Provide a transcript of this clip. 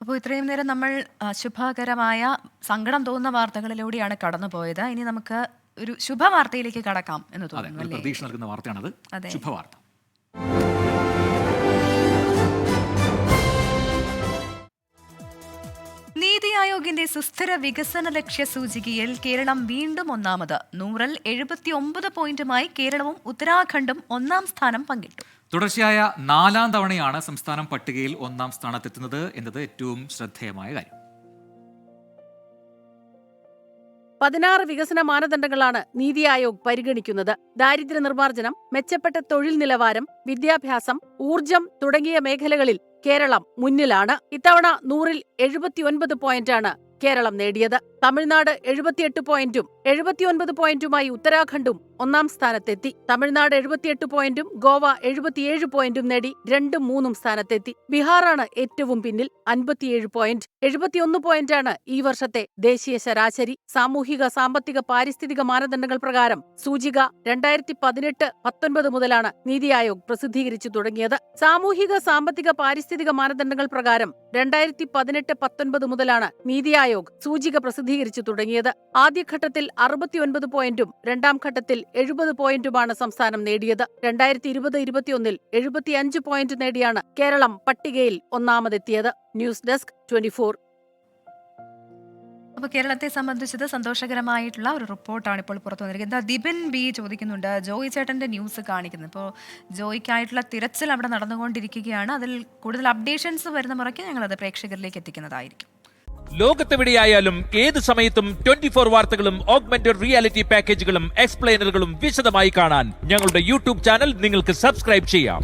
അപ്പോൾ ഇത്രയും നേരം നമ്മൾ ശുഭകരമായ സങ്കടം തോന്നുന്ന വാർത്തകളിലൂടെയാണ് കടന്നുപോയത്. ഇനി നമുക്ക് ഒരു ശുഭവാർത്തയിലേക്ക് കടക്കാം എന്ന് തോന്നുന്നു. പ്രതീക്ഷ നൽകുന്ന വാർത്തയാണത്. ശുഭവാർത്ത. നീതി ആയോഗിന്റെ സുസ്ഥിര വികസന ലക്ഷ്യ സൂചികയിൽ കേരളം വീണ്ടും ഒന്നാമത്. 100-ൽ 79 പോയിന്റുമായി കേരളവും ഉത്തരാഖണ്ഡും ഒന്നാം സ്ഥാനം പങ്കിട്ടു. തുടർച്ചയായ 4ാം തവണയാണ് സംസ്ഥാനം പട്ടികയിൽ ഒന്നാം സ്ഥാനത്തെത്തുന്നത് എന്നത് ഏറ്റവും ശ്രദ്ധേയമായ കാര്യം. 16 വികസന മാനദണ്ഡങ്ങളാണ് നീതി ആയോഗ് പരിഗണിക്കുന്നത്. ദാരിദ്ര്യ നിർമ്മാർജ്ജനം, മെച്ചപ്പെട്ട തൊഴിൽ നിലവാരം, വിദ്യാഭ്യാസം, ഊർജം തുടങ്ങിയ മേഖലകളിൽ കേരളം മുന്നിലാണ്. ഇത്തവണ 100-ൽ 79 പോയിന്റാണ് കേരളം നേടിയത്. തമിഴ്നാട് 78 പോയിന്റും 79 പോയിന്റുമായി ഉത്തരാഖണ്ഡും ഒന്നാം സ്ഥാനത്തെത്തി. തമിഴ്നാട് 78 പോയിന്റും ഗോവ 77 പോയിന്റും നേടി 2-3 സ്ഥാനത്തെത്തി. ബീഹാറാണ് ഏറ്റവും പിന്നിൽ, 57 പോയിന്റ്. 71 പോയിന്റാണ് ഈ വർഷത്തെ ദേശീയ ശരാശരി. സാമൂഹിക സാമ്പത്തിക പാരിസ്ഥിതിക മാനദണ്ഡങ്ങൾ പ്രകാരം സൂചിക 2018-19 മുതലാണ് നീതി ആയോഗ് പ്രസിദ്ധീകരിച്ചു തുടങ്ങിയത്. സാമൂഹിക സാമ്പത്തിക പാരിസ്ഥിതിക മാനദണ്ഡങ്ങൾ പ്രകാരം 2018-19 മുതലാണ് നീതി ആയോഗ് സൂചിക പ്രസിദ്ധീകരിച്ചു തുടങ്ങിയത്. ആദ്യഘട്ടത്തിൽ 69 പോയിന്റും രണ്ടാം ഘട്ടത്തിൽ 70 പോയിന്റുമാണ് സംസ്ഥാനം നേടിയത്. 2020-21 75 പോയിന്റ് നേടിയാണ് കേരളം പട്ടികയിൽ ഒന്നാമതെത്തിയത്. News desk 24. അപ്പോൾ കേരളത്തെ സംബന്ധിച്ചത് സന്തോഷകരമായിട്ടുള്ള ഒരു റിപ്പോർട്ടാണ് ഇപ്പോൾ പുറത്തു വന്നിരിക്കുന്നത്. ദിബിൻ ബി ചോദിക്കുന്നുണ്ട്, ജോയി ചേട്ടന്റെ ന്യൂസ് കാണിക്കുന്നത്. ഇപ്പോൾ ജോയിക്കായിട്ടുള്ള തിരച്ചിൽ അവിടെ നടന്നുകൊണ്ടിരിക്കുകയാണ്. അതിൽ കൂടുതൽ അപ്ഡേഷൻസ് വരുന്ന മുറയ്ക്ക് ഞങ്ങളത് പ്രേക്ഷകരിലേക്ക് എത്തിക്കുന്നതായിരിക്കും. ലോകത്തെവിടെയായാലും ഏത് സമയത്തും 24 വാർത്തകളും ഓഗ്മെന്റഡ് റിയാലിറ്റി പാക്കേജുകളും എക്സ്പ്ലെയിനറുകളും വിശദമായി കാണാൻ ഞങ്ങളുടെ യൂട്യൂബ് ചാനൽ നിങ്ങൾക്ക് സബ്സ്ക്രൈബ് ചെയ്യാം.